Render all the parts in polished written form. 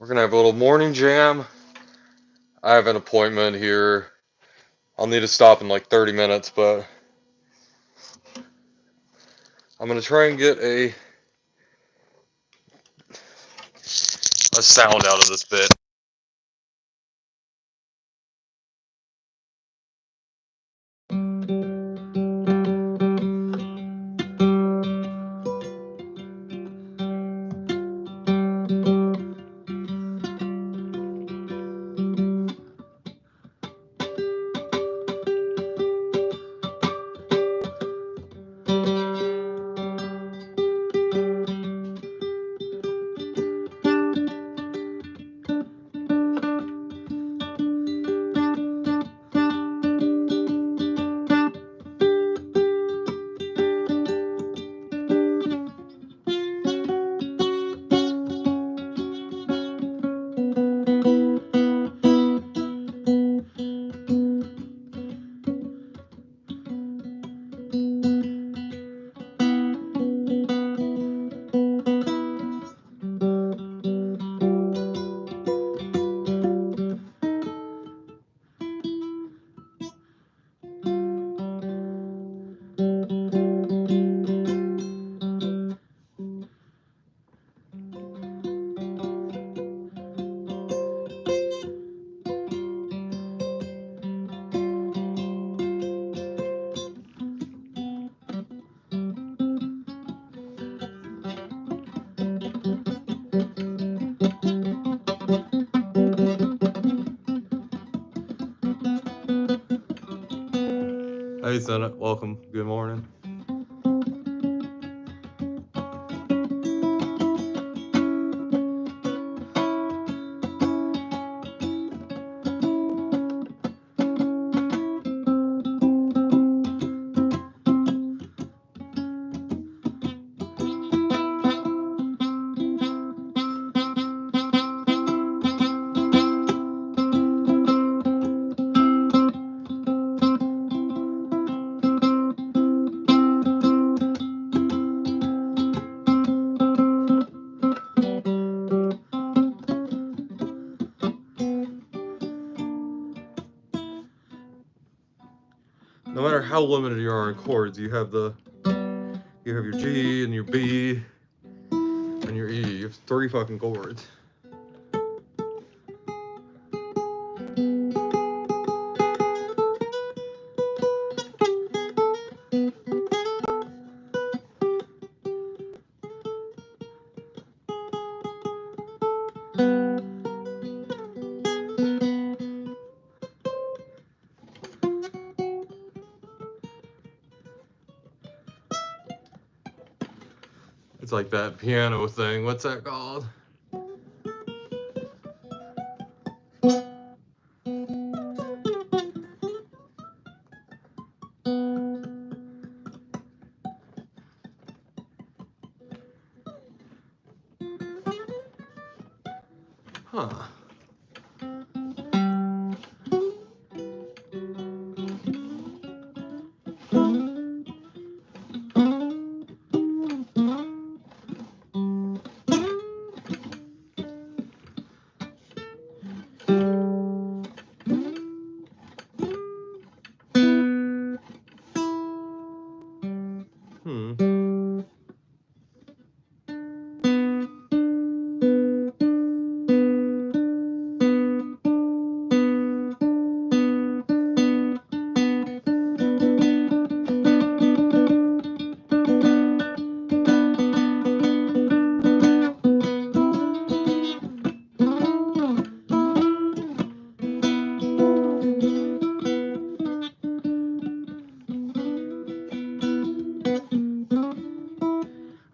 We're gonna have a little morning jam. I have an appointment here. I'll need to stop in like 30 minutes, but I'm gonna try and get a sound out of this bit. Hey, Senate, welcome. Good morning. No matter how limited you are in chords, you have your G and your B and your E. You have 3 fucking chords. It's like that piano thing. What's that called? Huh. Hmm.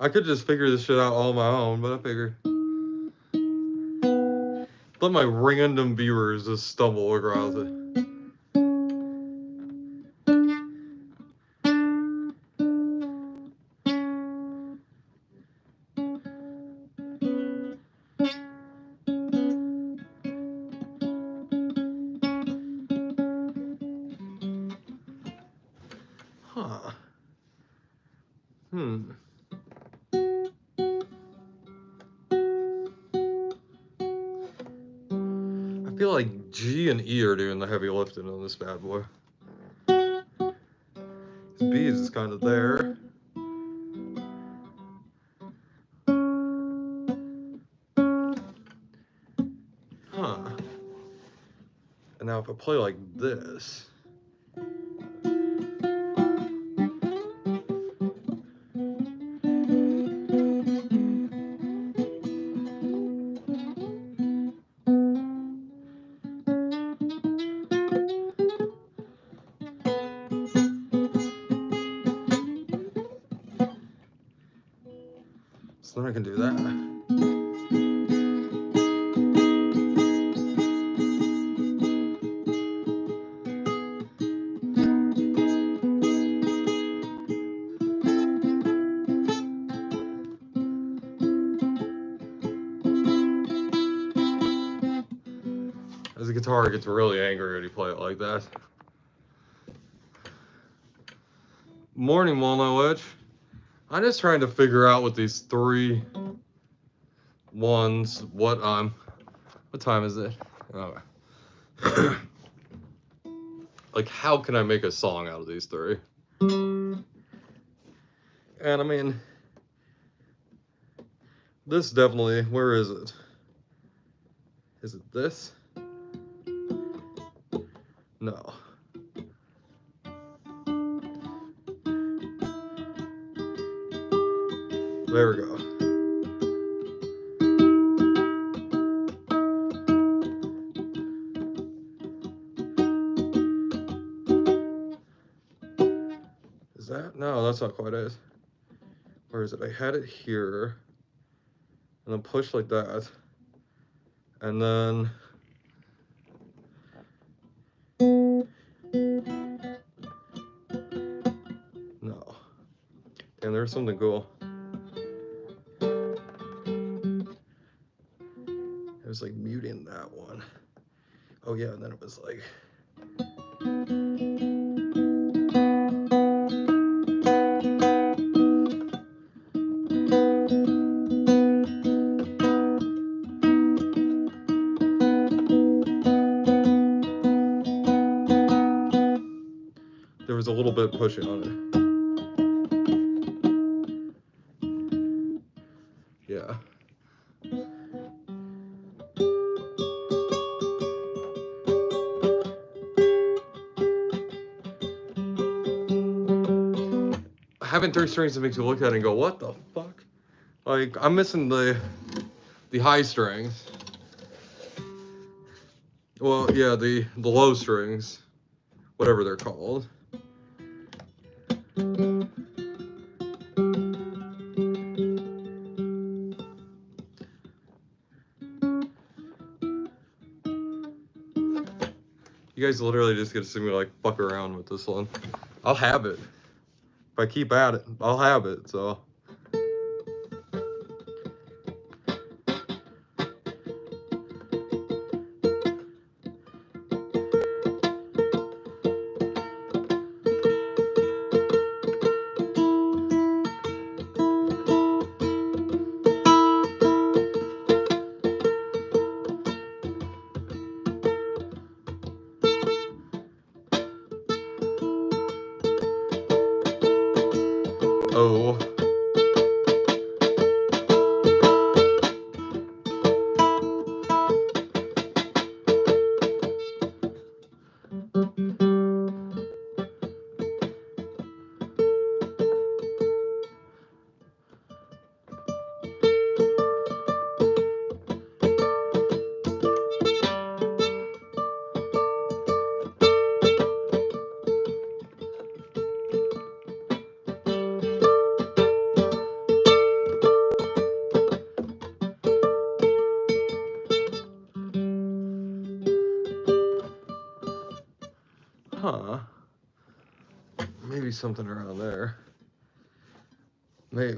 I could just figure this shit out all on my own, but I figure let my random viewers just stumble across it. Huh. Hmm. feel like G and E are doing the heavy lifting on this bad boy. B is kind of there. Huh. And now if I play like this. So then I can do that. As a guitar, it gets really angry when you play it like that. Morning, Walnut Wedge. I'm just trying to figure out with these 3 ones what time is it? Oh. Like, how can I make a song out of these 3? And I mean, this definitely, where is it? Is it this? No. There we go. Is that? No, that's not quite it. Where is it? I had it here. And then push like that. And then... No. Damn, there's something cool. It was like muting that one. Oh yeah, and then it was like... There was a little bit pushing on it. Yeah. Having 3 strings that makes you look at it and go, what the fuck? Like, I'm missing the high strings. Well, yeah, the low strings, whatever they're called. You guys literally just get to see me like fuck around with this one. I'll have it. If I keep at it, I'll have it, so. Oh. Huh. Maybe something around there. Maybe.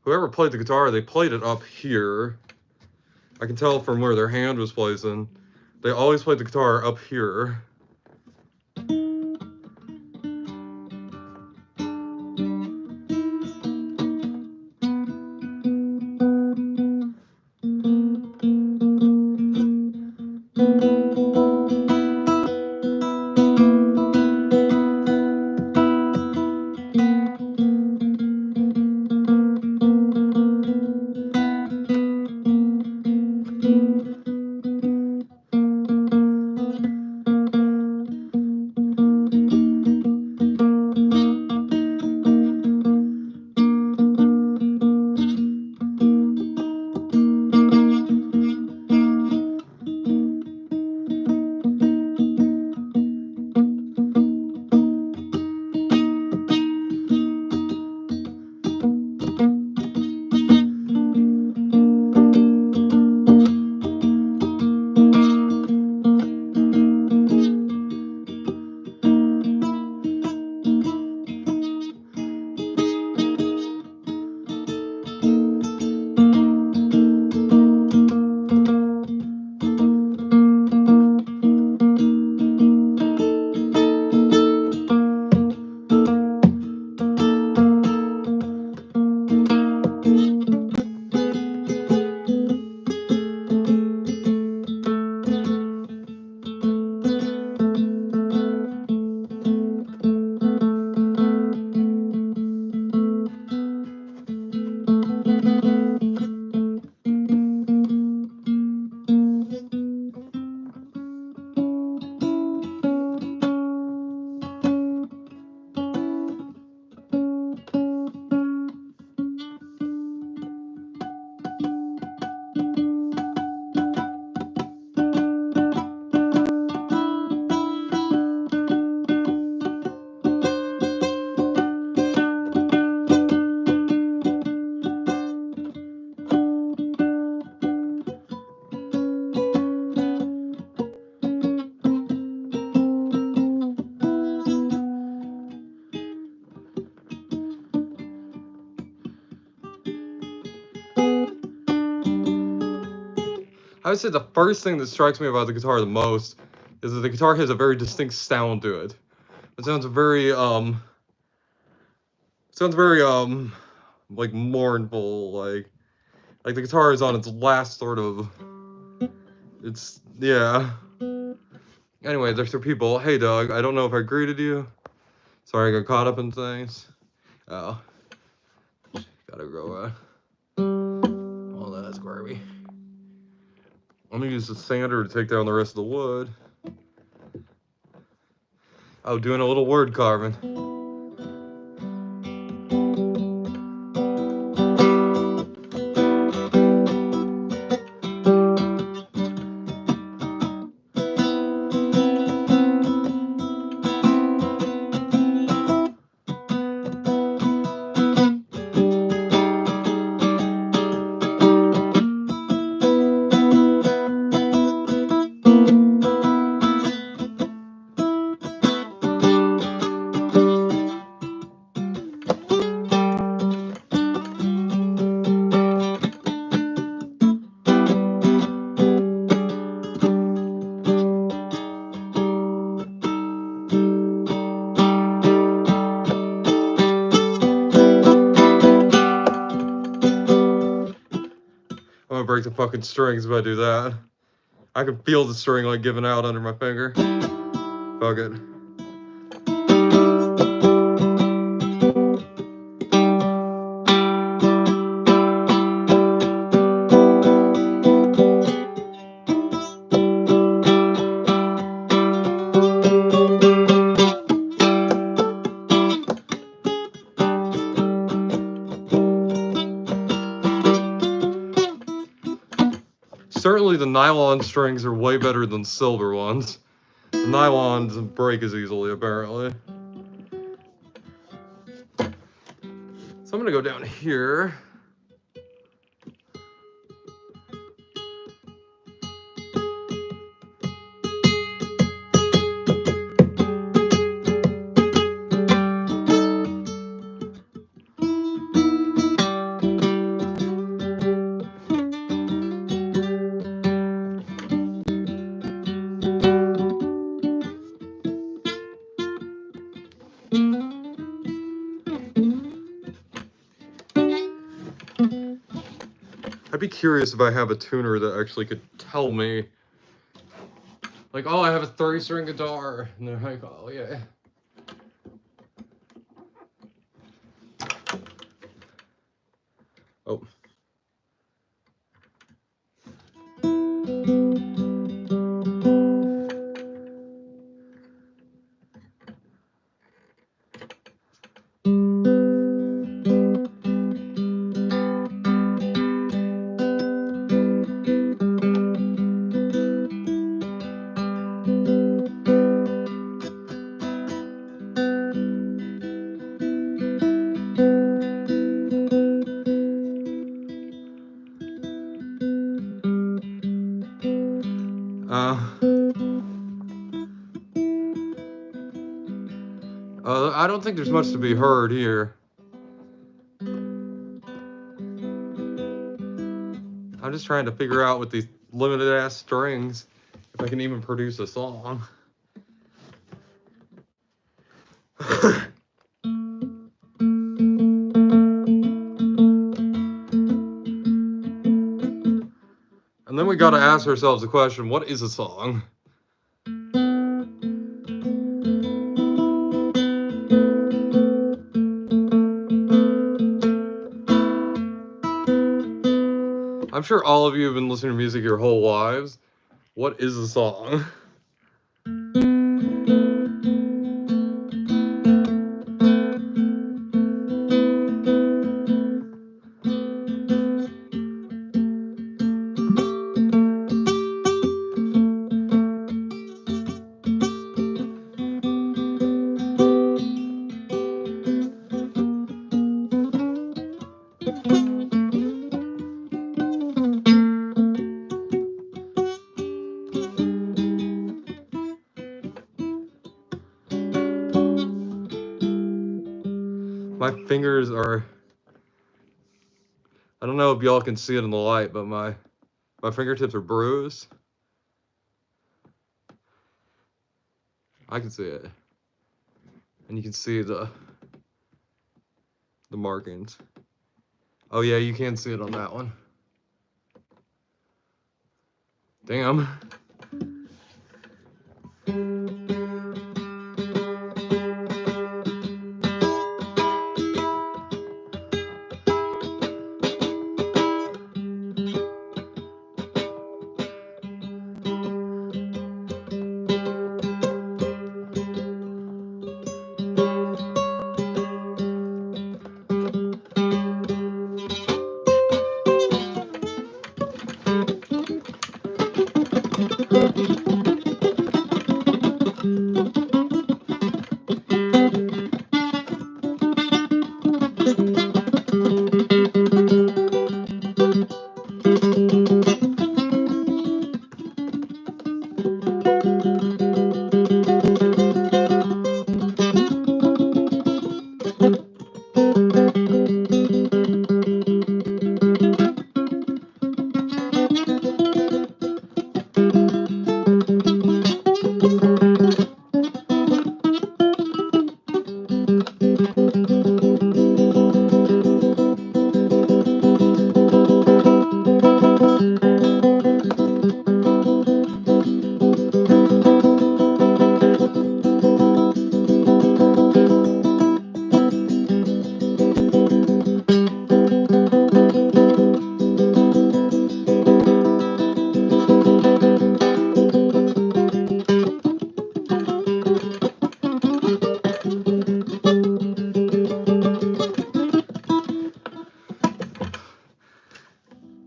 Whoever played the guitar, they played it up here. I can tell from where their hand was placing. They always played the guitar up here. I would say the first thing that strikes me about the guitar the most is that the guitar has a very distinct sound to it. It sounds very like mournful, like the guitar is on its last sort of, it's, yeah. Anyway, there's some people. Hey Doug, I don't know if I greeted you. Sorry, I got caught up in things. Oh, gotta go, oh, that's squirmy. I'm gonna use the sander to take down the rest of the wood. Oh, doing a little word carving. I'm gonna break the fucking strings if I do that. I can feel the string like giving out under my finger. Fuck it. Certainly the nylon strings are way better than silver ones. The nylon doesn't break as easily, apparently. So I'm gonna go down here. I'd be curious if I have a tuner that actually could tell me, like, oh, I have a 30-string guitar, and they're like, oh yeah. Oh. I don't think there's much to be heard here. I'm just trying to figure out with these limited ass strings if I can even produce a song. And then we gotta ask ourselves the question, what is a song? I'm sure all of you have been listening to music your whole lives. What is a song? My fingers are, I don't know if y'all can see it in the light, but my fingertips are bruised. I can see it. And you can see the markings. Oh yeah, you can see it on that one. Damn.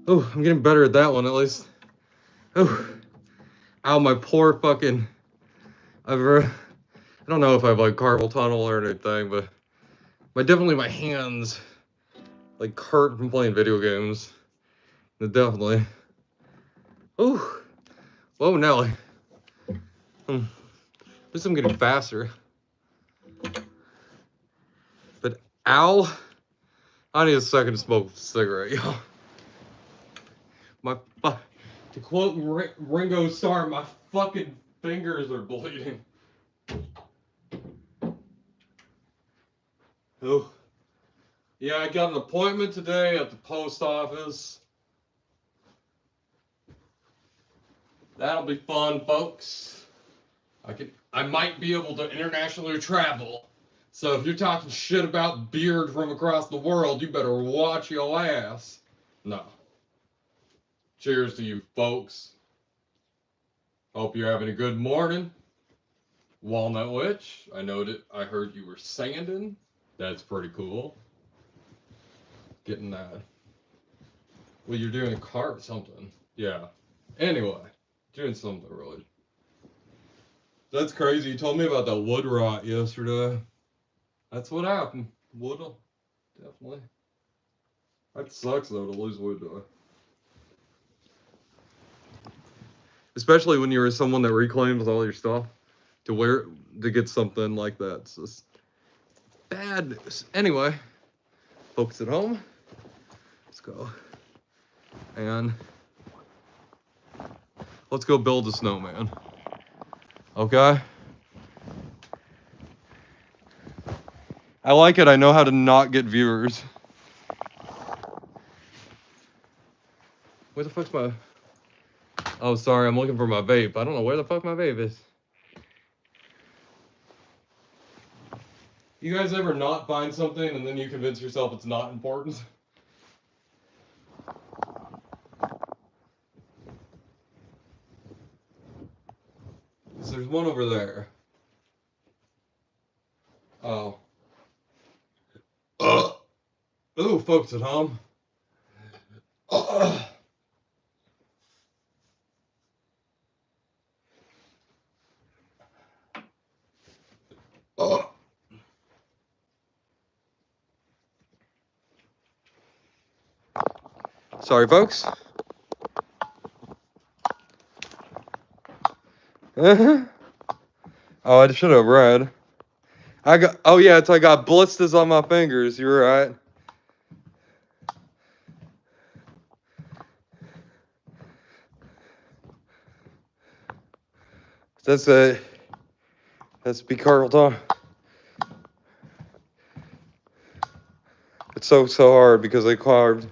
Oh, I'm getting better at that one at least. Oh, ow, my poor fucking. I don't know if I have like carpal tunnel or anything, but definitely my hands like hurt from playing video games. Definitely. Oh, whoa, Nelly. At least I'm getting faster. But ow, I need a second to smoke a cigarette, y'all. To quote Ringo Starr, my fucking fingers are bleeding. Oh, yeah, I got an appointment today at the post office. That'll be fun, folks. I might be able to internationally travel. So if you're talking shit about beard from across the world, you better watch your ass. No. Cheers to you, folks. Hope you're having a good morning. Walnut Witch, I heard you were sanding. That's pretty cool. Getting that. Well, you're doing a car or something. Yeah. Anyway, doing something really. That's crazy. You told me about that wood rot yesterday. That's what happened. Wood, definitely. That sucks though to lose wood though. especially when you're someone that reclaims all your stuff, to get something like that. It's just bad news. Anyway, folks at home, let's go. And let's go build a snowman. Okay? I like it. I know how to not get viewers. Where the fuck's my... Oh, sorry. I'm looking for my vape. I don't know where the fuck my vape is. You guys ever not find something and then you convince yourself it's not important? There's one over there. Oh. Ooh, folks at home. Sorry, folks. Oh, I should have read. Oh yeah, I got blisters on my fingers. You're right. That's be carved on. It's so hard because they carved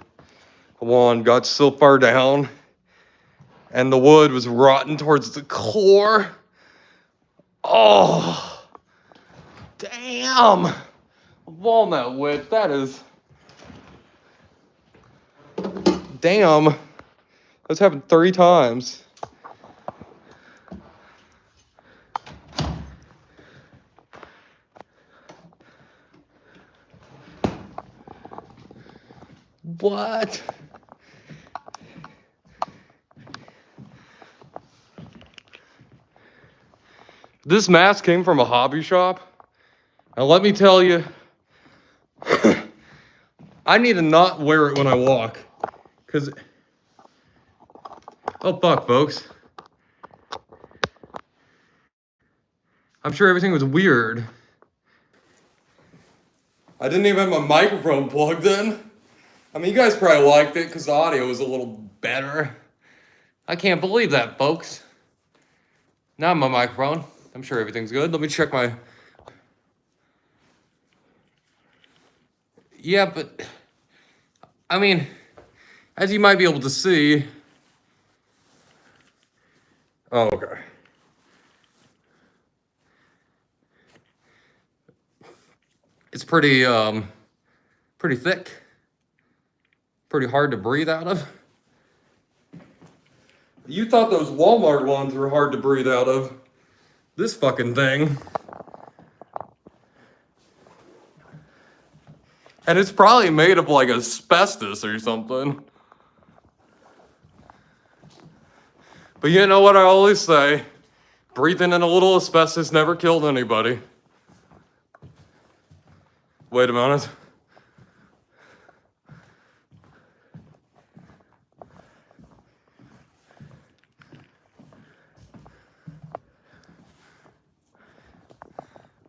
one, got so far down, and the wood was rotten towards the core. Oh, damn! Walnut wood, that is. Damn. That's happened 3 times. What? This mask came from a hobby shop. And let me tell you, I need to not wear it when I walk. Because, oh fuck, folks. I'm sure everything was weird. I didn't even have my microphone plugged in. I mean, you guys probably liked it because the audio was a little better. I can't believe that, folks. Now my microphone. I'm sure everything's good. Let me check my... Yeah, but... I mean, as you might be able to see... Oh, okay. It's pretty thick. Pretty hard to breathe out of. You thought those Walmart ones were hard to breathe out of. This fucking thing. And it's probably made of like asbestos or something. But you know what I always say? Breathing in a little asbestos never killed anybody. Wait a minute.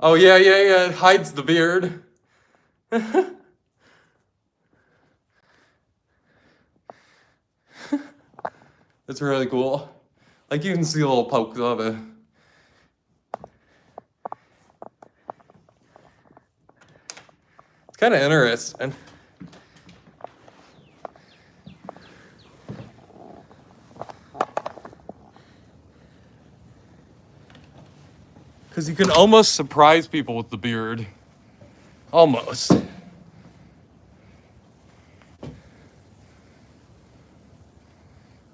Oh yeah, it hides the beard. It's really cool. Like you can see little pokes of it. It's kind of interesting. Because you can almost surprise people with the beard. Almost.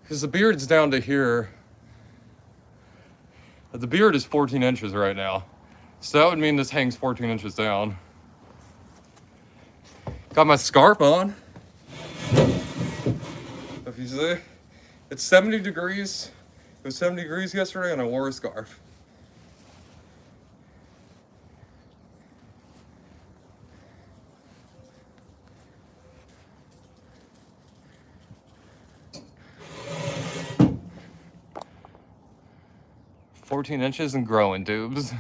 Because the beard's down to here. The beard is 14 inches right now. So that would mean this hangs 14 inches down. Got my scarf on. If you see, it's 70 degrees. It was 70 degrees yesterday and I wore a scarf. 14 inches and growing tubes.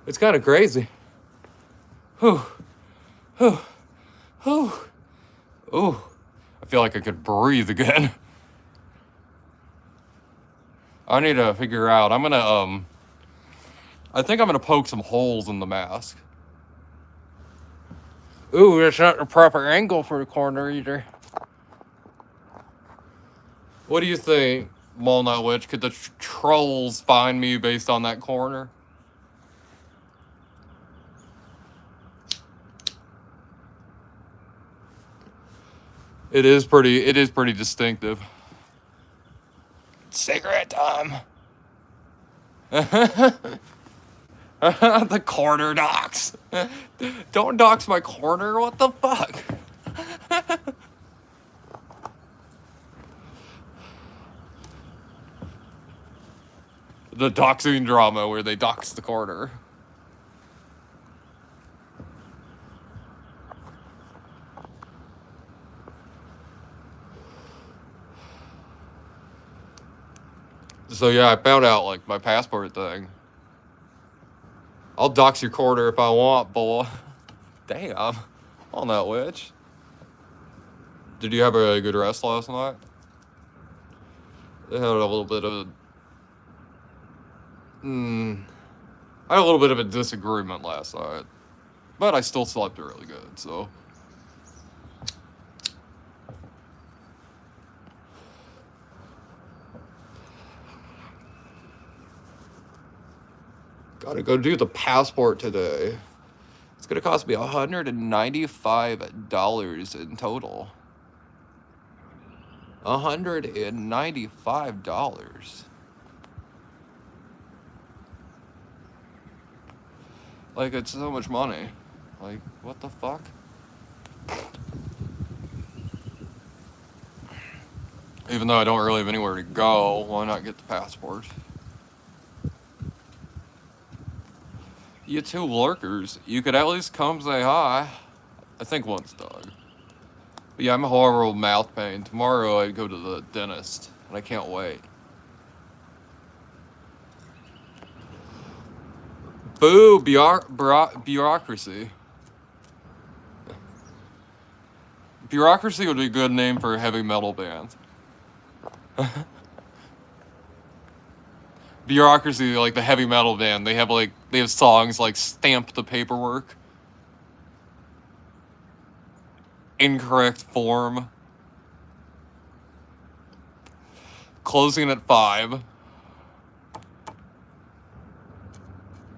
It's kind of crazy. Whew. Whew. Whew. Ooh. I feel like I could breathe again. I need to figure out. I think I'm gonna poke some holes in the mask. Ooh, that's not the proper angle for the corner either. What do you think, Walnut Witch? Could the trolls find me based on that corner? It is pretty distinctive. Cigarette time. The corner docs. Don't dox my corner, what the fuck? The doxing drama where they dox the corner. So yeah, I found out like my passport thing. I'll dox your corner if I want, boy. Damn. On that witch. Did you have a good rest last night? I had a little bit of I had a little bit of a disagreement last night. But I still slept really good, so. Gotta go do the passport today. It's gonna cost me $195 in total. $195. Like, it's so much money. Like, what the fuck? Even though I don't really have anywhere to go, why not get the passport? You two lurkers, you could at least come say hi. I think one's done. But yeah, I'm a horrible mouth pain. Tomorrow I go to the dentist, and I can't wait. Boo, bureaucracy. Bureaucracy would be a good name for a heavy metal band. Bureaucracy, like the heavy metal band, they have songs like Stamp the Paperwork, Incorrect Form, Closing at 5,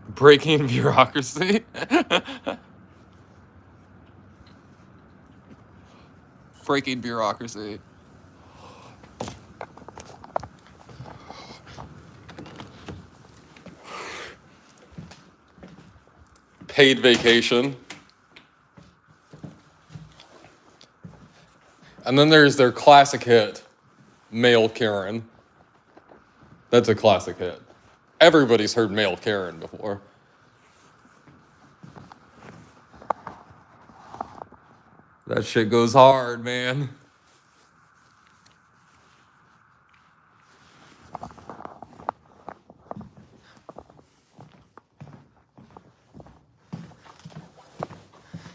Breaking Bureaucracy. Breaking Bureaucracy. Paid Vacation. And then there's their classic hit, Male Karen. That's a classic hit. Everybody's heard Male Karen before. That shit goes hard, man.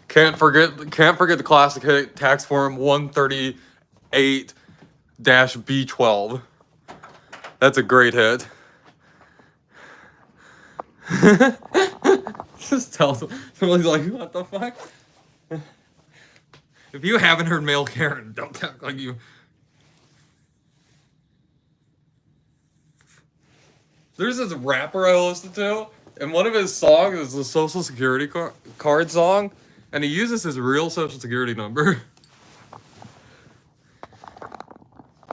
Can't forget the classic hit, Tax Form 138-B12. That's a great hit. Just tell somebody's like, what the fuck? If you haven't heard Male Karen, don't talk like you. There's this rapper I listen to, and one of his songs is the Social Security card song, and he uses his real Social Security number.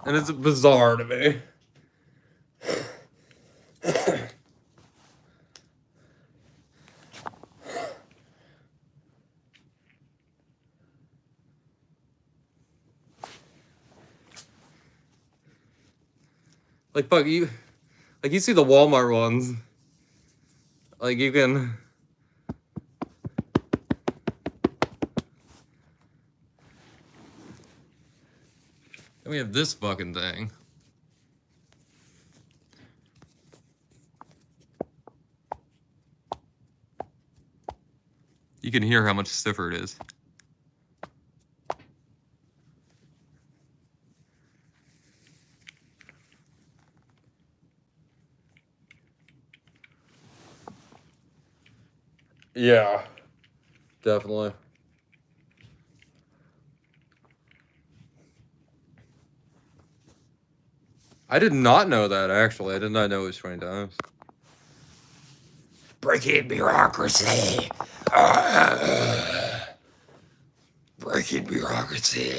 And it's bizarre to me. Like, fuck, you see the Walmart ones. Like, you can... And we have this fucking thing. You can hear how much stiffer it is. Yeah, definitely. I did not know that, actually. I did not know it was 20 times. Breaking bureaucracy. Breaking bureaucracy.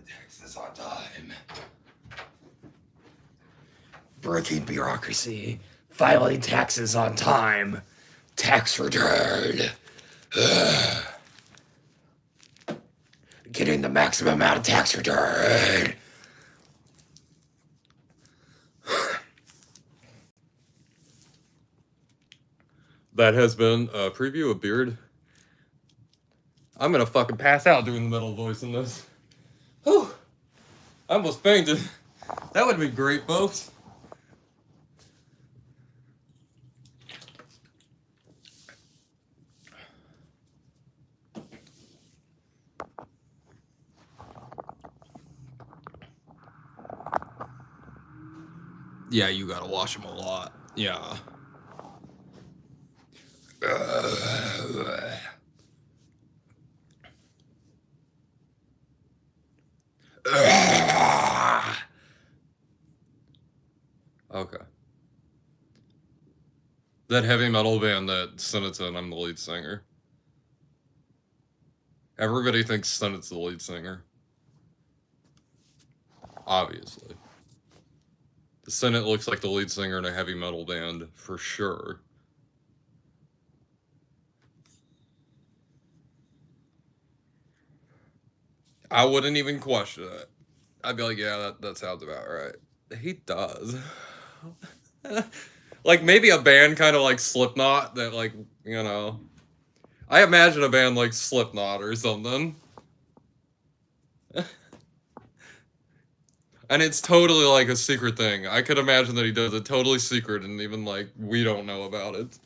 Taxes on time. Breaking bureaucracy. Filing taxes on time. Tax return. Getting the maximum amount of tax return. That has been a preview of Beard. I'm gonna fucking pass out doing the metal voice in this. Whew. I almost fainted. That would be great, folks. Yeah, you gotta wash them a lot. Yeah. Okay. That heavy metal band that Sennett's in, I'm the lead singer. Everybody thinks Sennett's the lead singer. Obviously. The Sennett looks like the lead singer in a heavy metal band, for sure. I wouldn't even question it. I'd be like, yeah, that sounds about right. He does. Like, maybe a band kind of like Slipknot that, like, you know. I imagine a band like Slipknot or something. And it's totally like a secret thing. I could imagine that he does it totally secret and even like we don't know about it.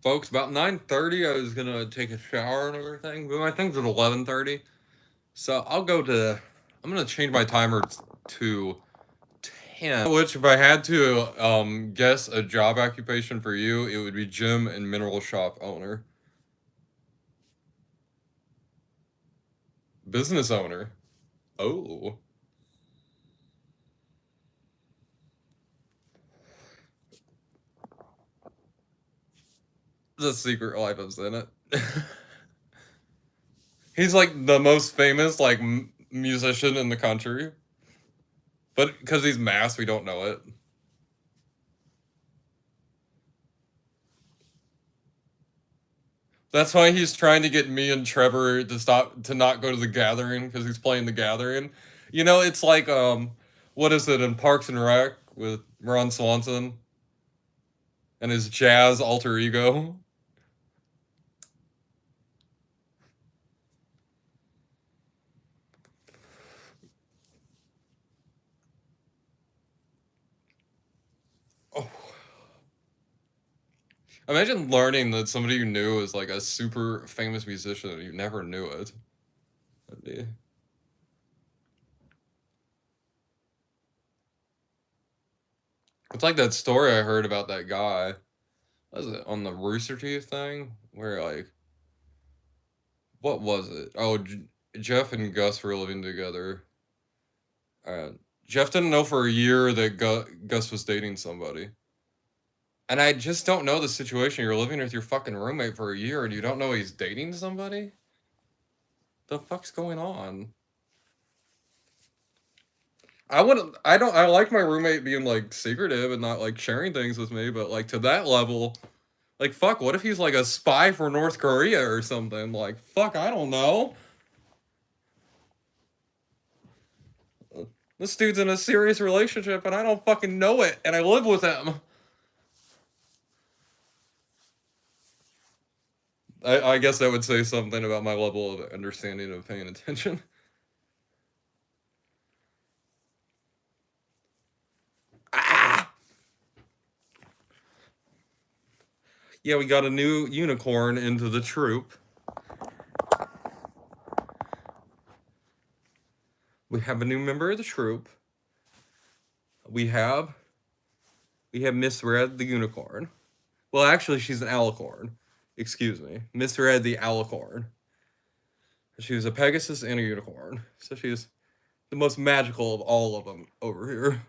Folks, about 9:30 I was gonna take a shower and everything, but my thing's at 11:30. So I'm gonna change my timer to 10. Which if I had to guess a job occupation for you, it would be gym and mineral shop owner. Business owner. Oh. The Secret Life of Senate. He's like the most famous like musician in the country. But because he's masked, we don't know it. That's why he's trying to get me and Trevor to not go to the Gathering because he's playing the Gathering. You know, it's like what is it in Parks and Rec with Ron Swanson and his jazz alter ego? Oh. Imagine learning that somebody you knew is like a super famous musician and you never knew it. That'd be... It's like that story I heard about that guy. What was it on the Rooster Teeth thing? Where like, what was it? Oh, Jeff and Gus were living together. Jeff didn't know for a year that Gus was dating somebody. And I just don't know the situation. You're living with your fucking roommate for a year and you don't know he's dating somebody? The fuck's going on? I like my roommate being, like, secretive and not, like, sharing things with me, but, like, to that level, like, fuck, what if he's, like, a spy for North Korea or something? Like, fuck, I don't know. This dude's in a serious relationship and I don't fucking know it, and I live with him. I guess that would say something about my level of understanding of paying attention. Ah! Yeah, we got a new unicorn into the troop. We have a new member of the troop. We have Miss Red the unicorn. Well, actually, she's an alicorn. Excuse me. Miss Red the alicorn. She was a Pegasus and a unicorn. So she's the most magical of all of them over here.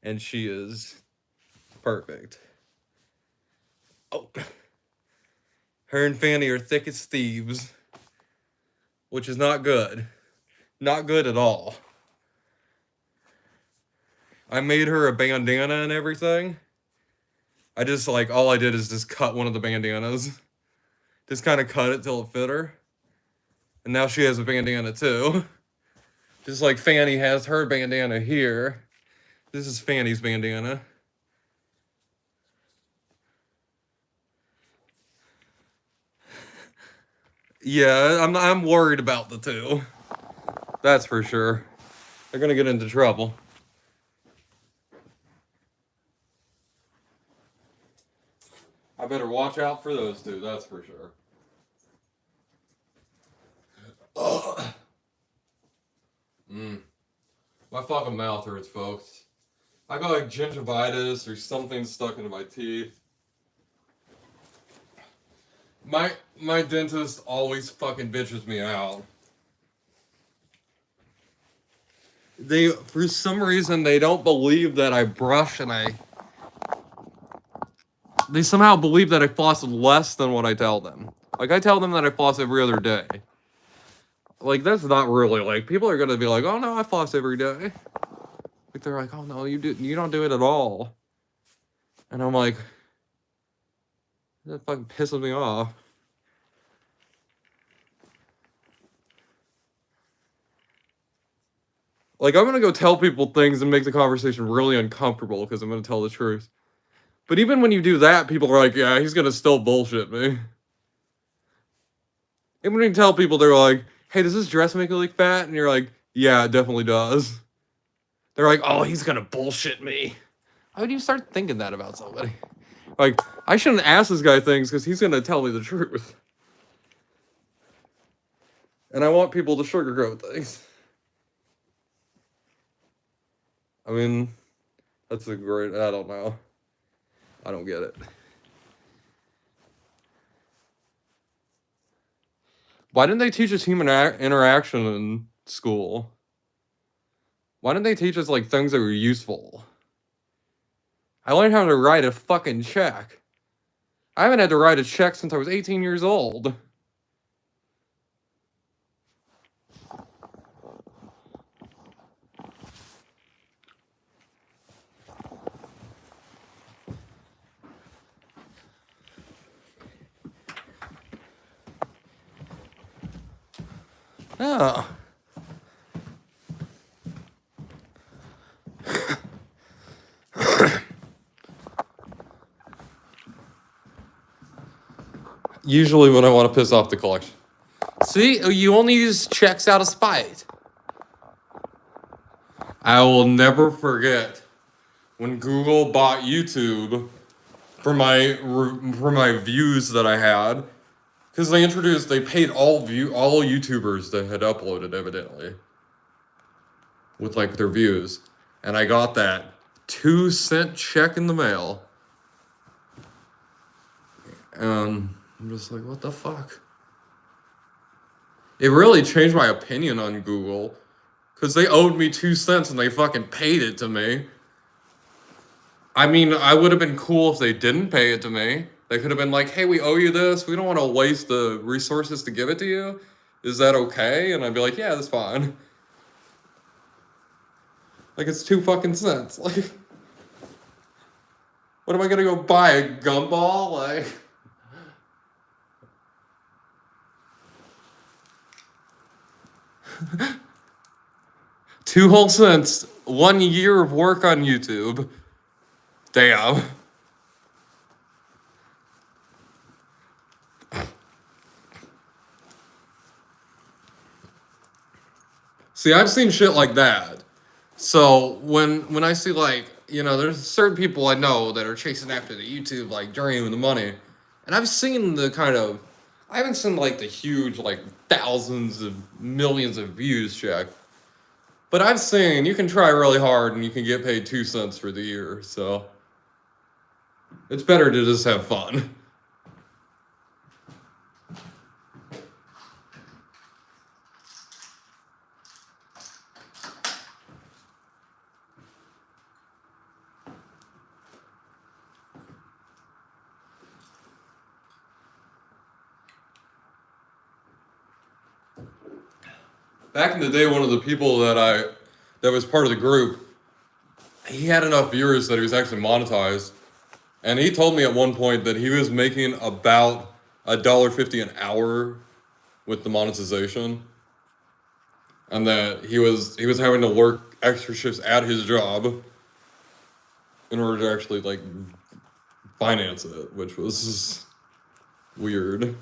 And she is perfect. Oh. Her and Fanny are thick as thieves. Which is not good. Not good at all. I made her a bandana and everything. I just, like, all I did is just cut one of the bandanas. Just kind of cut it till it fit her. And now she has a bandana too. Just like Fanny has her bandana here. This is Fanny's bandana. Yeah, I'm worried about the two. That's for sure. They're gonna get into trouble. I better watch out for those two, that's for sure. Ugh. My fucking mouth hurts, folks. I got like gingivitis or something stuck into my teeth. My dentist always fucking bitches me out. For some reason, they don't believe that I brush and they somehow believe that I floss less than what I tell them. Like, I tell them that I floss every other day. Like, that's not really, like, people are gonna be like, oh no, I floss every day. Like, they're like, oh no, you don't do it at all. And I'm like, that fucking pisses me off. Like, I'm gonna go tell people things and make the conversation really uncomfortable because I'm gonna tell the truth. But even when you do that, people are like, yeah, he's gonna still bullshit me. And when you tell people, they're like, hey, does this dress make you look fat? And you're like, yeah, it definitely does. They're like, oh, he's gonna bullshit me. How do you start thinking that about somebody? Like, I shouldn't ask this guy things because he's gonna tell me the truth. And I want people to sugarcoat things. I mean, that's a great, I don't know. I don't get it. Why didn't they teach us human interaction in school? Why didn't they teach us, like, things that were useful? I learned how to write a fucking check. I haven't had to write a check since I was 18 years old. Yeah. Usually when I want to piss off the collection. See, you only use checks out of spite. I will never forget when Google bought YouTube for my views that I had, because they paid all YouTubers that had uploaded, evidently, with like their views, and I got that 2-cent check in the mail, and I'm just like, what the fuck? It really changed my opinion on Google, because they owed me 2 cents and they fucking paid it to me. I mean, I would have been cool if they didn't pay it to me. They could have been like, hey, we owe you this. We don't want to waste the resources to give it to you. Is that okay? And I'd be like, yeah, that's fine. Like, it's 2 fucking cents. Like, what am I gonna go buy? A gumball? Like, 2 whole cents. 1 year of work on YouTube. Damn. See, I've seen shit like that. So when I see like, you know, there's certain people I know that are chasing after the YouTube like dream and the money, and I've seen the kind of, I haven't seen like the huge like thousands of millions of views check, but I've seen you can try really hard and you can get paid 2 cents for the year. So it's better to just have fun. Back in the day, one of the people that was part of the group, he had enough viewers that he was actually monetized. And he told me at one point that he was making about $1.50 an hour with the monetization. And that he was having to work extra shifts at his job in order to actually like finance it, which was weird.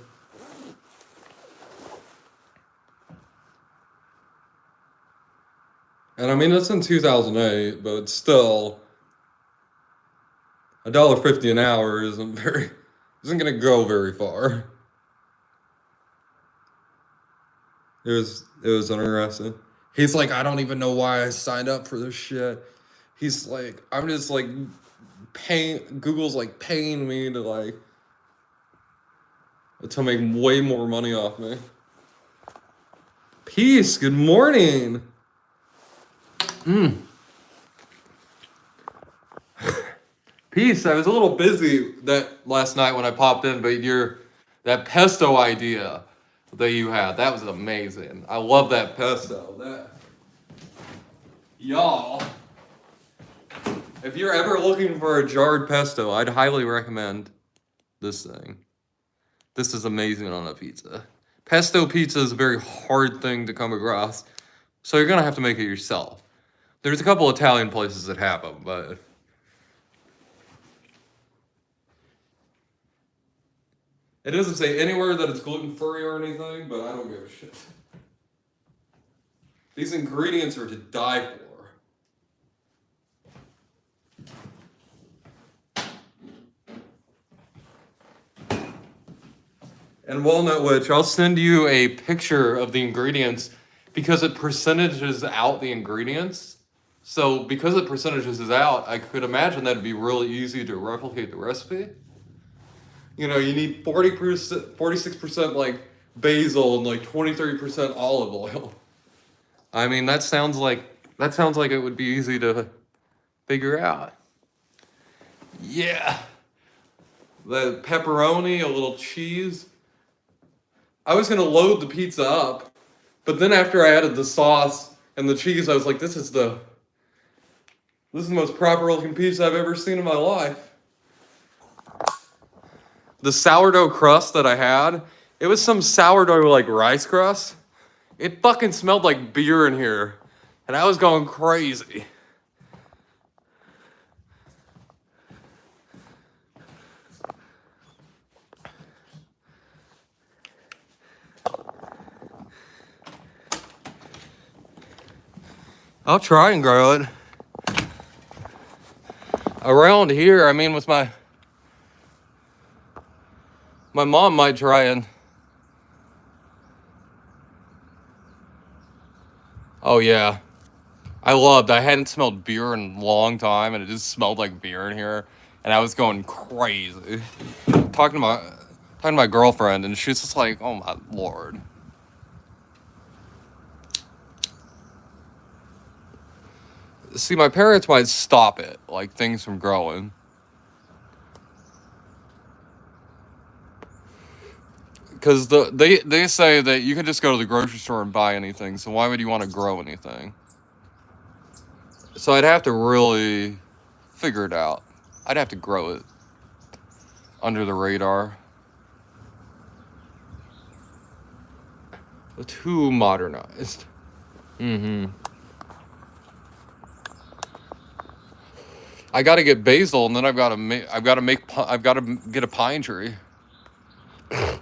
And I mean, that's in 2008, but it's still $1.50 an hour isn't gonna go very far. It was interesting. He's like, I don't even know why I signed up for this shit. He's like, I'm just like Google's like paying me to make way more money off me. Peace, good morning. Peace, I was a little busy that last night when I popped in, but that pesto idea that you had, that was amazing. I love that pesto. Y'all, if you're ever looking for a jarred pesto, I'd highly recommend this thing. This is amazing on a pizza. Pesto pizza is a very hard thing to come across, so you're gonna have to make it yourself. There's a couple Italian places that have them, but it doesn't say anywhere that it's gluten-free or anything, but I don't give a shit. These ingredients are to die for. And Walnut Witch, I'll send you a picture of the ingredients because it percentages out the ingredients. So because it percentages out, I could imagine that'd be really easy to replicate the recipe. You know, you need 46% like basil and like 30% olive oil. I mean, that sounds like it would be easy to figure out. Yeah. The pepperoni, a little cheese. I was gonna load the pizza up, but then after I added the sauce and the cheese, I was like, this is the most proper looking pizza I've ever seen in my life. The sourdough crust that I had, it was some sourdough like rice crust. It fucking smelled like beer in here, and I was going crazy. I'll try and grow it. Around here, I mean, with my mom might try and... Oh yeah. I hadn't smelled beer in a long time, and it just smelled like beer in here, and I was going crazy. Talking to my girlfriend, and she's just like, oh my lord. See, my parents might stop it, like things from growing. because they say that you can just go to the grocery store and buy anything. So why would you want to grow anything? So I'd have to really figure it out. I'd have to grow it under the radar. Too modernized. I got to get basil, and then I've got to get a pine tree. But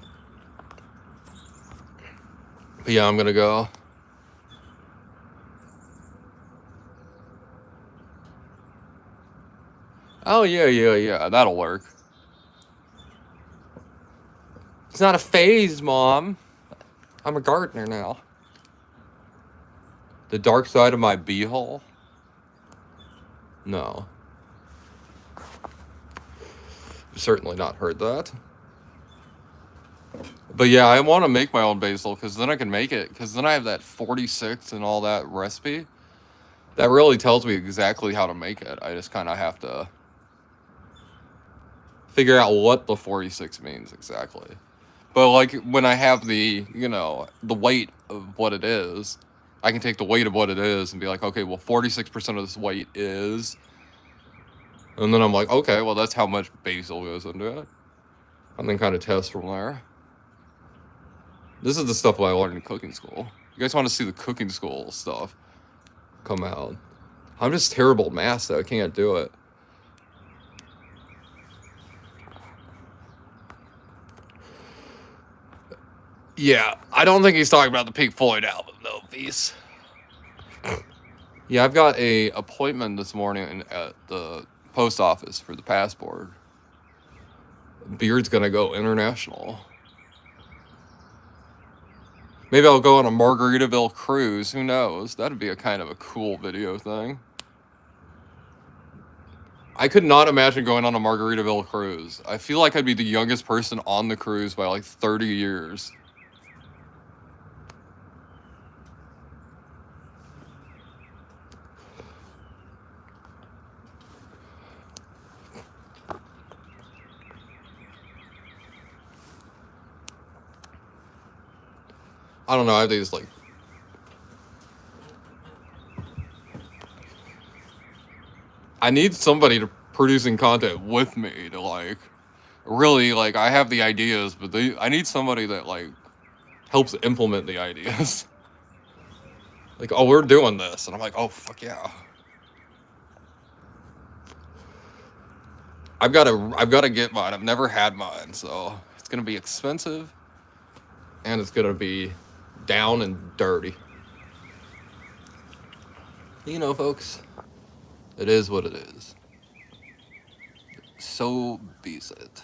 yeah, I'm gonna go. Oh yeah, that'll work. It's not a phase, Mom. I'm a gardener now. The dark side of my beehole? No. Certainly not heard that. But yeah, I want to make my own basil because then I can make it. Because then I have that 46 and all that recipe. That really tells me exactly how to make it. I just kind of have to figure out what the 46 means exactly. But like when I have the, the weight of what it is, I can take the weight of what it is and be like, okay, well, 46% of this weight is... And then I'm like, okay, well, that's how much basil goes into it. And then kind of test from there. This is the stuff I learned in cooking school. You guys want to see the cooking school stuff come out? I'm just terrible at math, though. I can't do it. Yeah, I don't think he's talking about the Pink Floyd album, though, Peace. Yeah, I've got a appointment this morning at the post office for the passport. Beard's gonna go international. Maybe I'll go on a Margaritaville cruise. Who knows? That'd be a kind of a cool video thing. I could not imagine going on a Margaritaville cruise. I feel like I'd be the youngest person on the cruise by like 30 years. I don't know, I think it's like... I need somebody to producing content with me to like... Really, like, I have the ideas, but I need somebody that like helps implement the ideas. Like, oh, we're doing this. And I'm like, oh, fuck yeah. I've got to get mine. I've never had mine, so it's going to be expensive. And it's going to be down and dirty. You know, folks, it is what it is. So be it.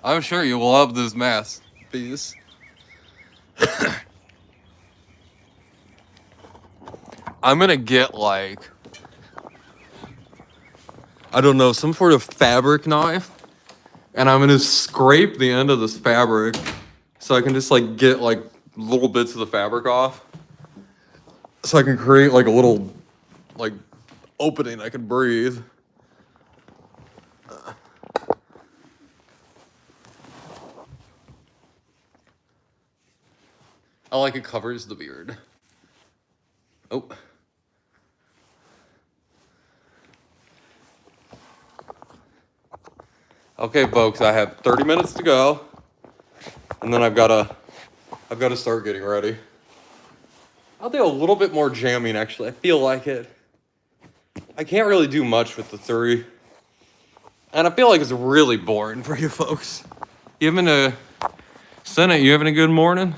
I'm sure you will love this mess. Peace. I'm gonna get like, I don't know, some sort of fabric knife, and I'm gonna scrape the end of this fabric so I can just like get like little bits of the fabric off, so I can create like a little like opening I can breathe. I like it covers the beard. Oh. Okay, folks, I have 30 minutes to go, and then I've got to start getting ready. I'll do a little bit more jamming, actually. I feel like it. I can't really do much with the 3, and I feel like it's really boring for you folks. You having a Senate? You having a good morning?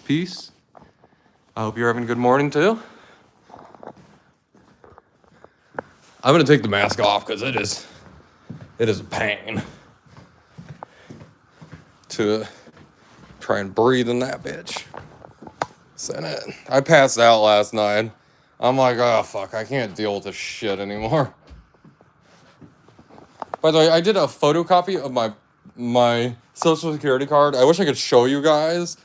Peace. I hope you're having a good morning too. I'm gonna take the mask off because it is a pain to try and breathe in that bitch. Senate. I passed out last night. I'm like, oh fuck, I can't deal with this shit anymore. By the way, I did a photocopy of my social security card. I wish I could show you guys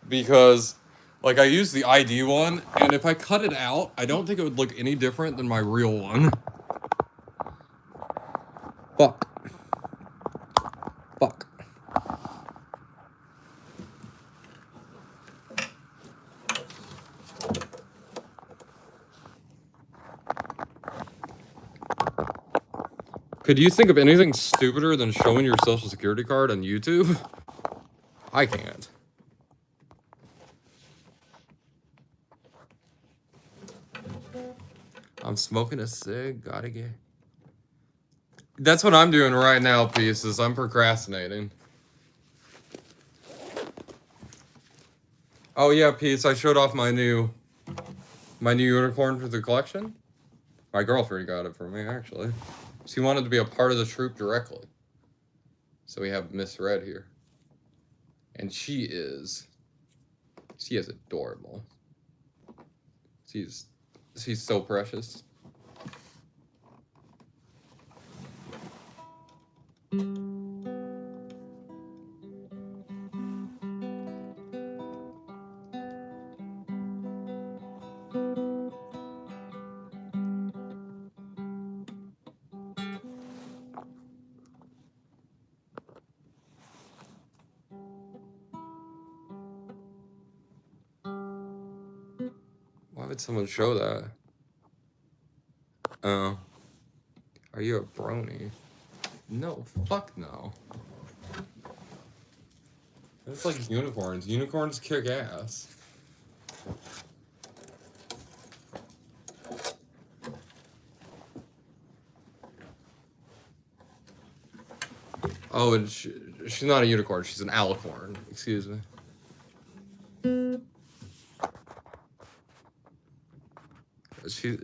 because like I used the ID one, and if I cut it out, I don't think it would look any different than my real one. Fuck. Could you think of anything stupider than showing your social security card on YouTube? I can't. I'm smoking a cig, gotta get... That's what I'm doing right now, pieces. I'm procrastinating. Oh yeah, Peace, I showed off my new unicorn for the collection. My girlfriend got it for me, actually. She wanted to be a part of the troop directly. So we have Miss Red here. And she is adorable. She's so precious. Why would someone show that? Oh. Are you a brony? No, fuck no. It's like unicorns. Unicorns kick ass. Oh, and she's not a unicorn. She's an alicorn. Excuse me.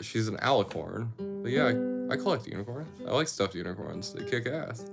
She's an alicorn. But yeah, I collect unicorns. I like stuffed unicorns. They kick ass.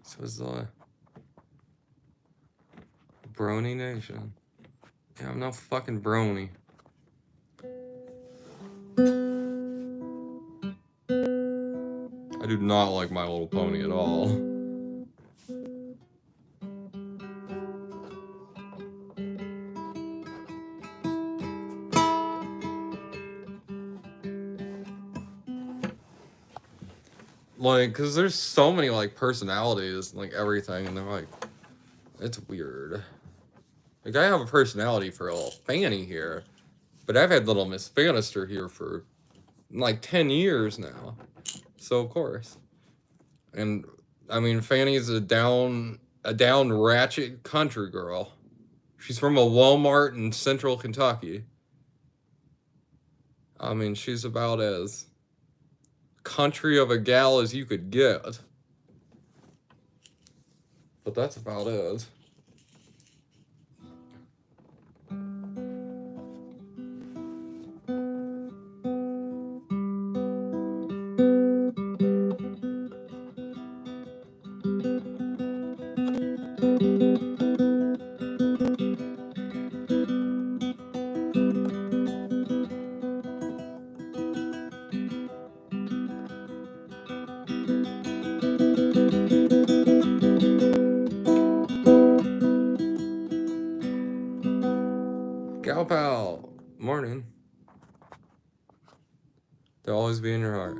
So it's the Brony Nation. Yeah, I'm no fucking brony. I do not like My Little Pony at all. Like, cause there's so many like personalities and like everything, and they're like, it's weird. Like, I have a personality for a little Fanny here, but I've had little Miss Bannister here for like 10 years now. So of course. And I mean, Fanny's a down ratchet country girl. She's from a Walmart in central Kentucky. I mean, she's about as country of a gal as you could get. But that's about it. Gal pal, morning. They'll always be in your heart.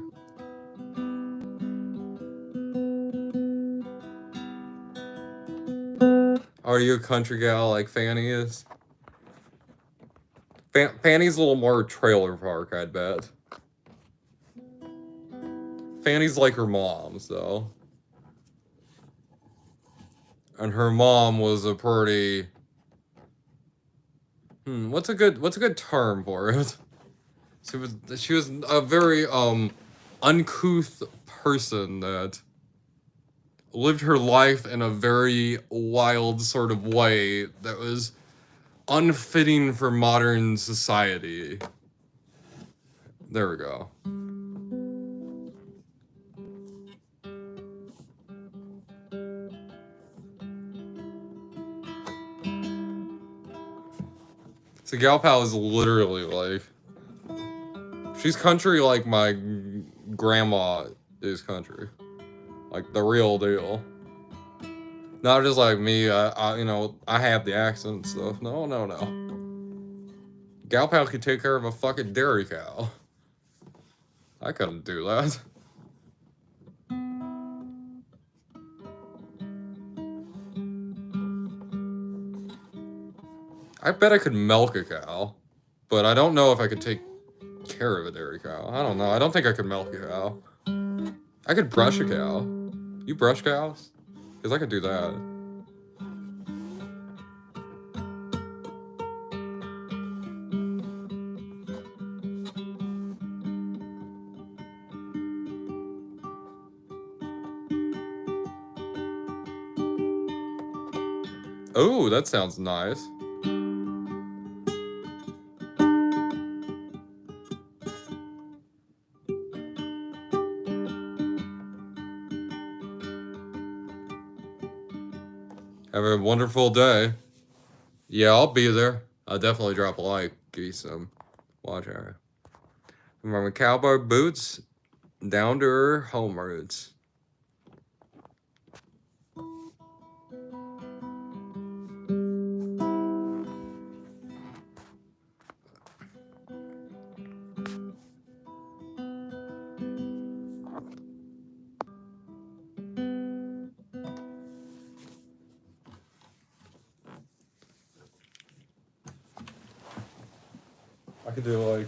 Are you a country gal like Fanny is? Fanny's a little more trailer park, I'd bet. Fanny's like her mom, so. And her mom was a pretty... what's a good term for it? She was a very uncouth person that lived her life in a very wild sort of way that was unfitting for modern society. There we go. So Gal Pal is literally like, she's country like my grandma is country, like the real deal. Not just like me. I have the accent and stuff. No, no, no. Gal Pal could take care of a fucking dairy cow. I couldn't do that. I bet I could milk a cow, but I don't know if I could take care of a dairy cow. I don't know. I don't think I could milk a cow. I could brush a cow. You brush cows? Because I could do that. Oh, that sounds nice. Have a wonderful day. Yeah, I'll be there. I'll definitely drop a like, give you some watch hour. From cowboy boots down to her home roots. I could do like.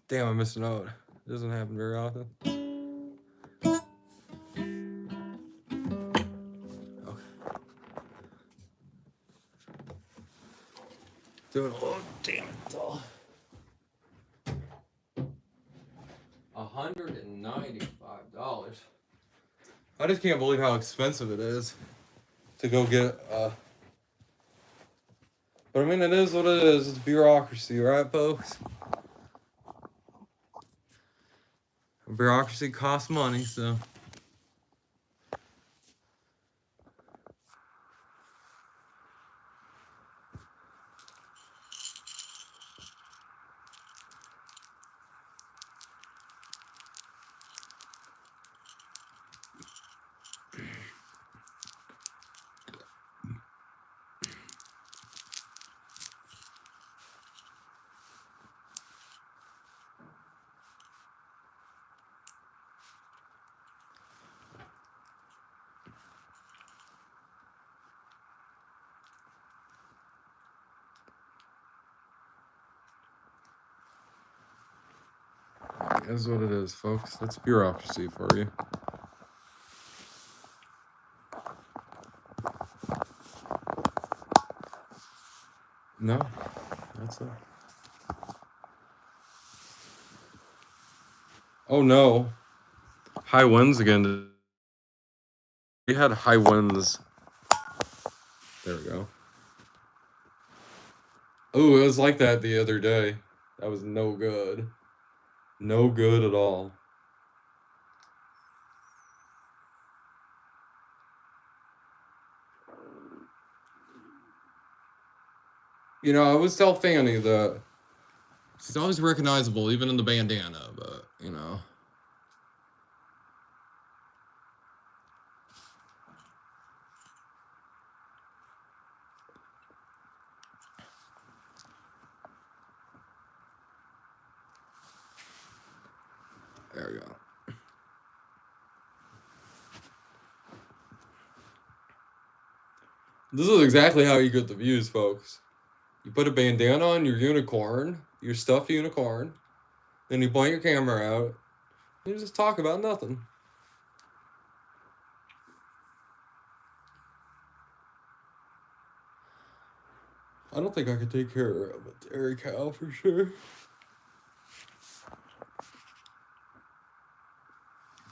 Damn, I missed a note. It doesn't happen very often. Okay. Doing a little. Damn it, though. $195. I just can't believe how expensive it is to go get. But I mean, it is what it is. It's bureaucracy, right, folks? Bureaucracy costs money, so. That's what it is, folks. That's bureaucracy for you. No, that's it. Oh no. High winds again. We had high winds. There we go. Oh, it was like that the other day. That was no good. No good at all. You know, I always tell Fanny that she's always recognizable, even in the bandana, but, you know. There we go. This is exactly how you get the views, folks. You put a bandana on your unicorn, your stuffed unicorn, then you point your camera out, and you just talk about nothing. I don't think I could take care of a dairy cow for sure.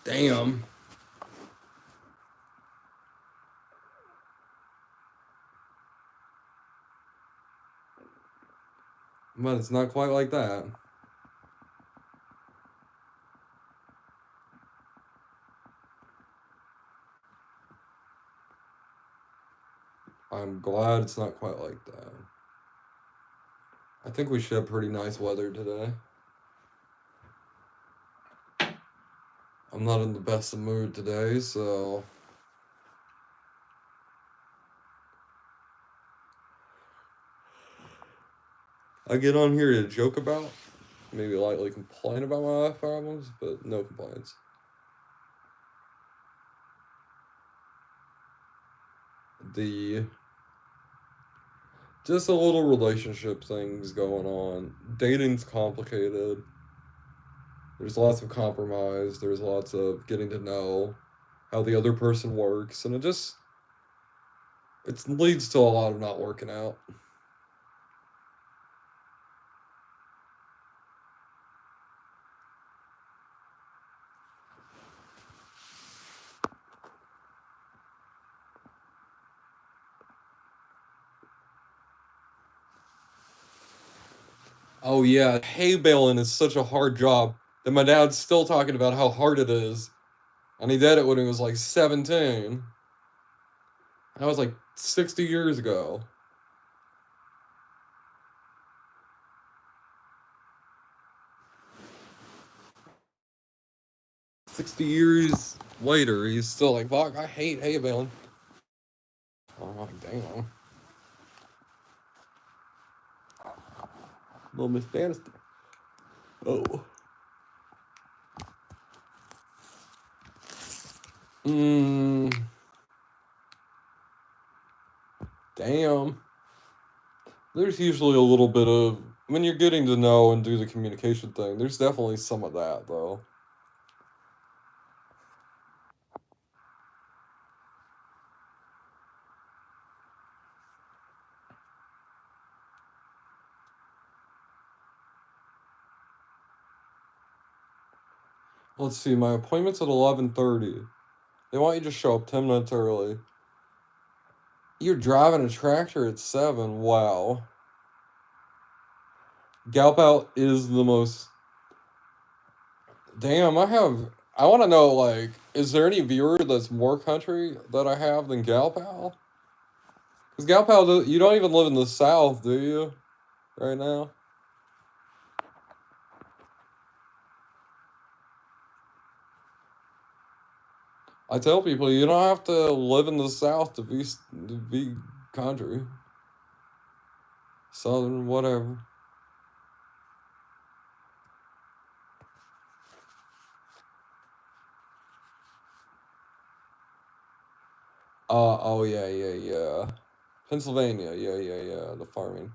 Damn. But it's not quite like that. I'm glad it's not quite like that. I think we should have pretty nice weather today. I'm not in the best of mood today, so I get on here to joke about, maybe lightly complain about my life problems, but no complaints. Just a little relationship things going on. Dating's complicated. There's lots of compromise. There's lots of getting to know how the other person works, and it leads to a lot of not working out. Oh yeah, hay baling is such a hard job that my dad's still talking about how hard it is. And he did it when he was like 17. That was like 60 years ago. $60 later, he's still like, fuck, I hate hay baling. Oh, damn. Little Miss Bannister. Oh. Damn. There's usually a little bit of, when you're getting to know and do the communication thing, there's definitely some of that, though. Let's see, my appointment's at 11:30. They want you to show up 10 minutes early. You're driving a tractor at 7. Wow. Galpal is the most... Damn, I want to know, like, is there any viewer that's more country that I have than Galpal? Because Galpal, you don't even live in the South, do you? Right now? I tell people you don't have to live in the South to be country. Southern, whatever. Oh yeah. Pennsylvania, yeah, the farming.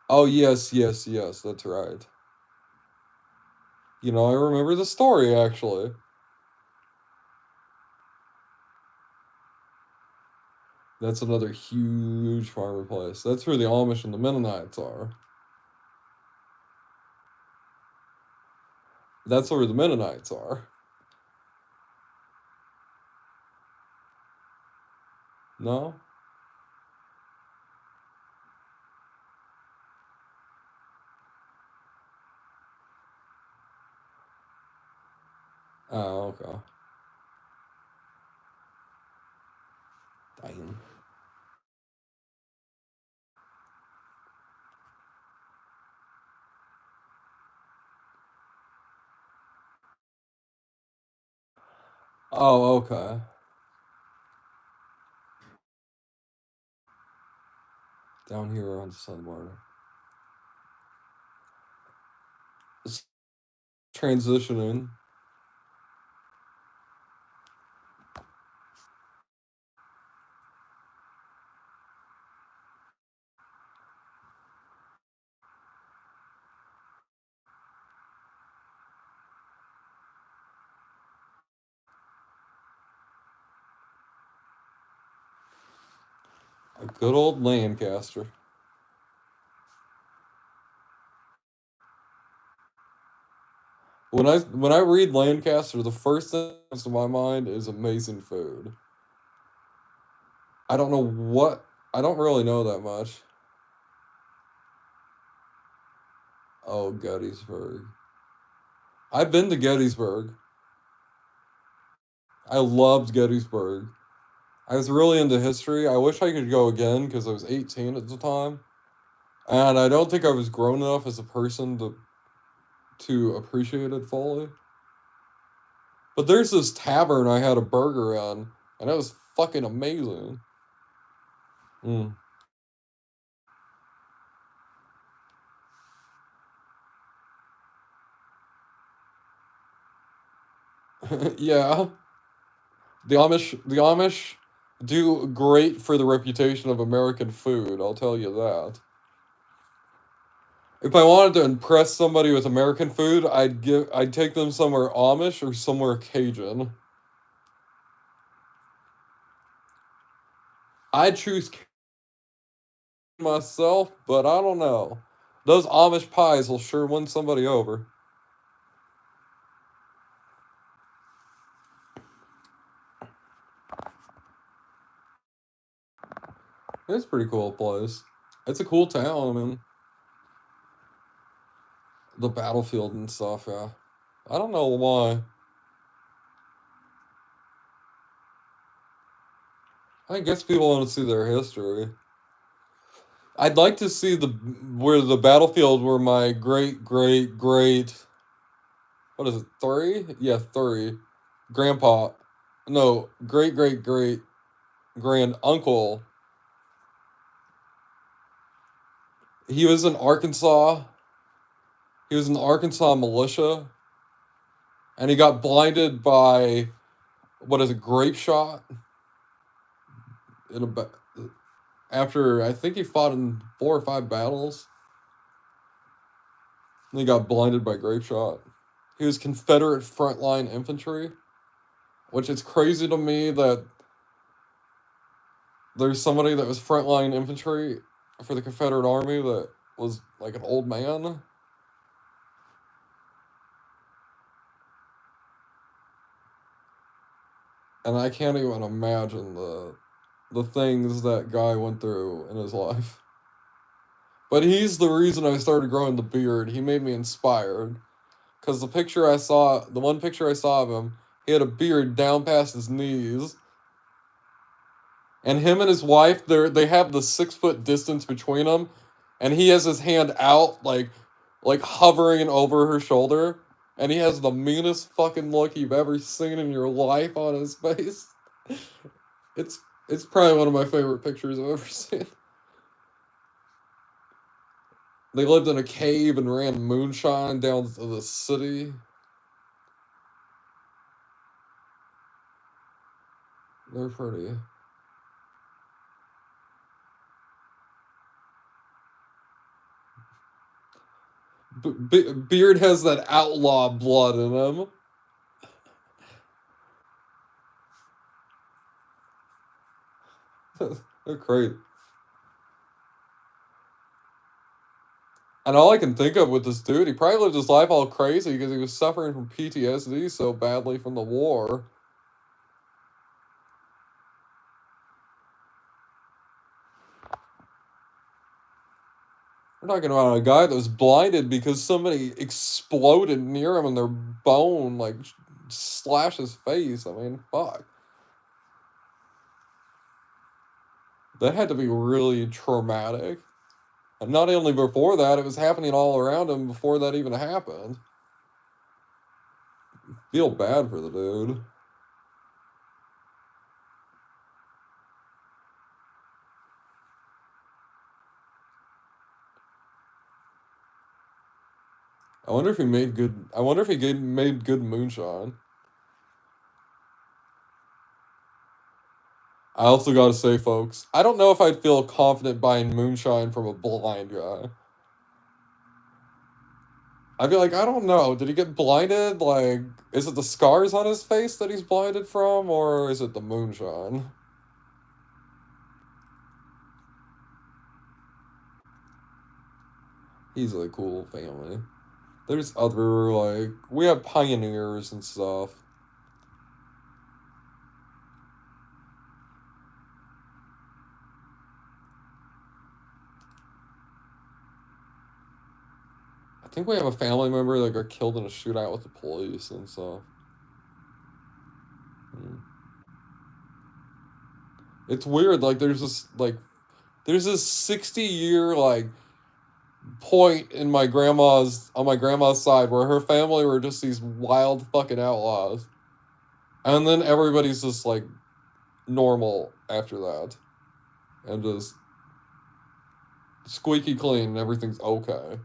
Oh yes, that's right. You know, I remember the story actually. That's another huge farmer place. That's where the Amish and the Mennonites are. That's where the Mennonites are. No? Oh, okay. Damn. Oh, okay. Down here on the southern border. It's transitioning. A good old Lancaster. When I read Lancaster, the first thing that comes to my mind is amazing food. I don't know what. I don't really know that much. Oh, Gettysburg. I've been to Gettysburg. I loved Gettysburg. I was really into history. I wish I could go again because I was 18 at the time. And I don't think I was grown enough as a person to appreciate it fully. But there's this tavern I had a burger in, and it was fucking amazing. Mm. Yeah. The Amish do great for the reputation of American food, I'll tell you that. If I wanted to impress somebody with American food, I'd take them somewhere Amish or somewhere Cajun. I'd choose myself, but I don't know. Those Amish pies will sure win somebody over. It's a pretty cool place. It's a cool town, I mean, the battlefield and stuff, yeah. I don't know why. I guess people want to see their history. I'd like to see the battlefield where my great what is it, three? Yeah, three. Grandpa. No, great grand uncle. He was in Arkansas. He was in the Arkansas militia. And he got blinded by what is a grape shot in a after I think he fought in 4 or 5 battles. And he got blinded by grape shot. He was Confederate frontline infantry, which is crazy to me that there's somebody that was frontline infantry for the Confederate Army that was like an old man. And I can't even imagine the things that guy went through in his life. But he's the reason I started growing the beard. He made me inspired. Because the one picture I saw of him, he had a beard down past his knees. And him and his wife, they have the 6 foot distance between them, and he has his hand out, like hovering over her shoulder, and he has the meanest fucking look you've ever seen in your life on his face. It's probably one of my favorite pictures I've ever seen. They lived in a cave and ran moonshine down to the city. They're pretty. Beard has that outlaw blood in him. They're great. And all I can think of with this dude, he probably lived his life all crazy because he was suffering from PTSD so badly from the war. We're talking about a guy that was blinded because somebody exploded near him and their bone, like, slashed his face. I mean, fuck. That had to be really traumatic. And not only before that, it was happening all around him before that even happened. Feel bad for the dude. I wonder if he made good. I wonder if he made good moonshine. I also gotta say, folks, I don't know if I'd feel confident buying moonshine from a blind guy. I'd be like, I don't know. Did he get blinded? Like, is it the scars on his face that he's blinded from, or is it the moonshine? easily cool family. There's other, like, we have pioneers and stuff. I think we have a family member that got killed in a shootout with the police and stuff. It's weird, like, there's this 60-year, like, point in on my grandma's side where her family were just these wild fucking outlaws. And then everybody's just, like, normal after that. And just squeaky clean and everything's okay.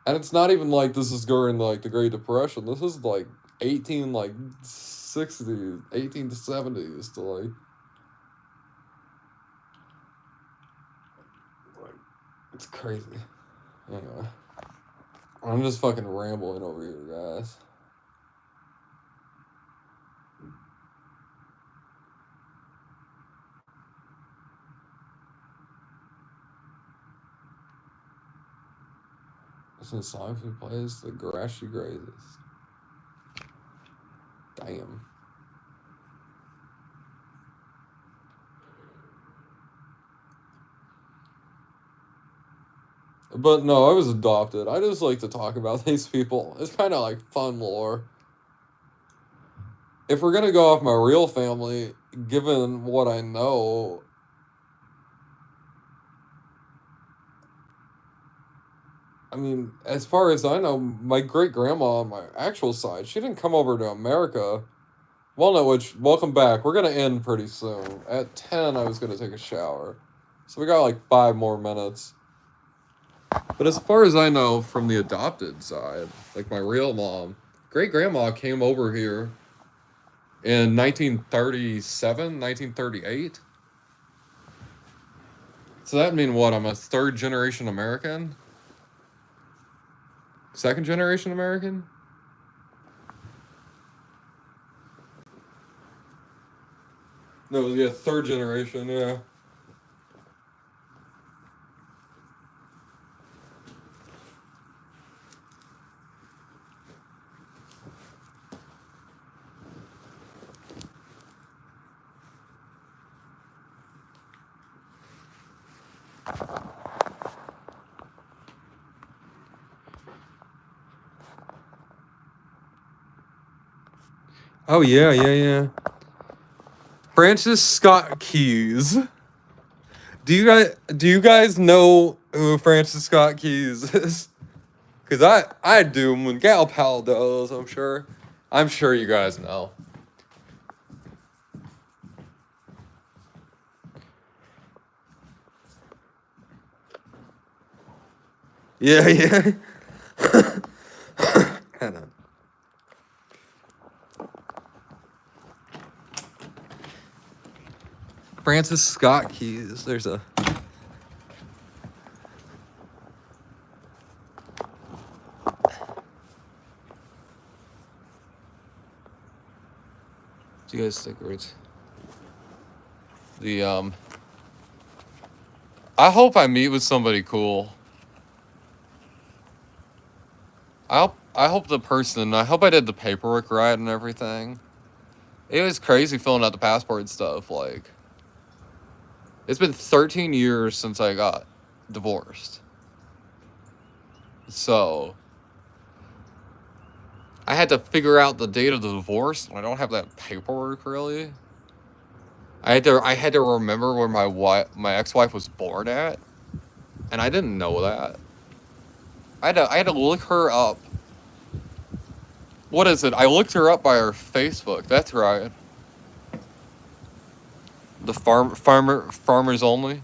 And it's not even like this is during, like, the Great Depression. This is, like, 1860s, 1870s to, like, it's crazy. Anyway. I'm just fucking rambling over here, guys. This is a song he plays, The Grass She Grazes. Damn. But no, I was adopted. I just like to talk about these people. It's kind of like fun lore. If we're gonna go off my real family, given what I know, I mean, as far as I know, my great grandma on my actual side, she didn't come over to America. Walnut, which, welcome back. We're gonna end pretty soon. At 10, I was gonna take a shower. So we got like 5 more minutes. But as far as I know from the adopted side, like my real mom, great grandma came over here in 1937, 1938. So that mean what? I'm a 3rd generation American? 2nd generation American? No, yeah, 3rd generation, yeah. Oh yeah. Francis Scott Keys. Do you guys know who Francis Scott Keys is? Cause I do, and Gal Pal does, I'm sure. I'm sure you guys know. Yeah. Hold on. Francis Scott Keys. There's a. Do you guys think it's the I hope I meet with somebody cool. I hope I hope I did the paperwork right and everything. It was crazy filling out the passport stuff. Like, it's been 13 years since I got divorced. So, I had to figure out the date of the divorce. I don't have that paperwork really. I had to remember where my ex-wife was born at, and I didn't know that. I had to look her up. What is it? I looked her up by her Facebook. That's right. The farmers only.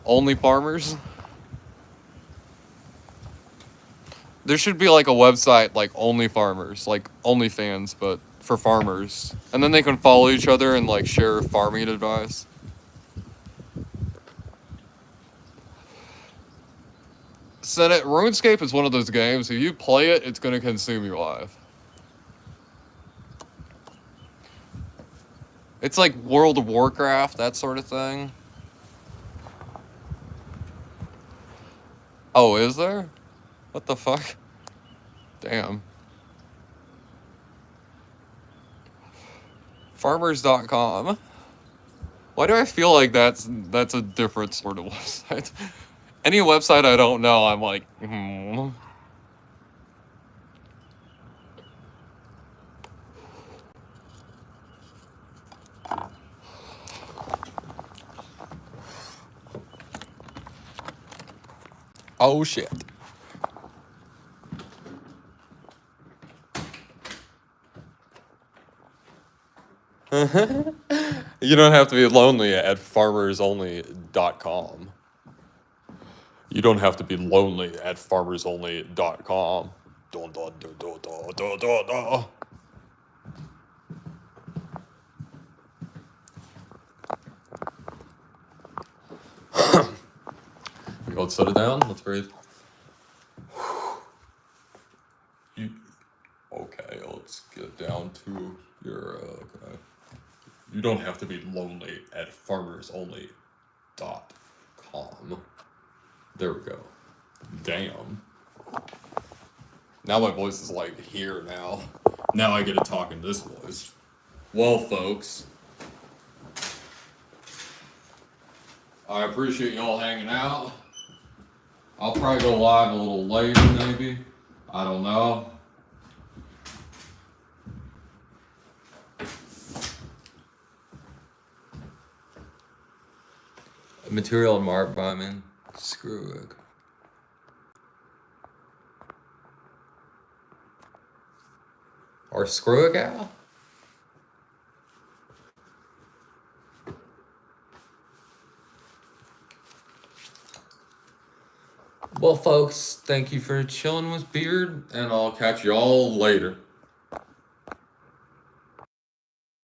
Only farmers. There should be like a website like Only Farmers, like OnlyFans, but for farmers, and then they can follow each other and like share farming advice. Senate, RuneScape is one of those games. If you play it, it's gonna consume your life. It's like World of Warcraft, that sort of thing. Oh, is there? What the fuck? Damn. Farmers.com. Why do I feel like that's a different sort of website? Any website I don't know, I'm like, Oh shit. You don't have to be lonely at farmersonly.com. You don't have to be lonely at farmersonly.com. Dun, dun, dun, dun, dun, dun, dun, dun. Let's set it down. Let's breathe. Okay, let's get down to your. Okay. You don't have to be lonely at farmersonly.com. There we go. Damn. Now my voice is like here now. Now I get to talk in this voice. Well, folks, I appreciate y'all hanging out. I'll probably go live a little later, maybe. I don't know. Material and Mark Byman. Screw it. Or screw a gal? Well, folks, thank you for chilling with Beard, and I'll catch y'all later.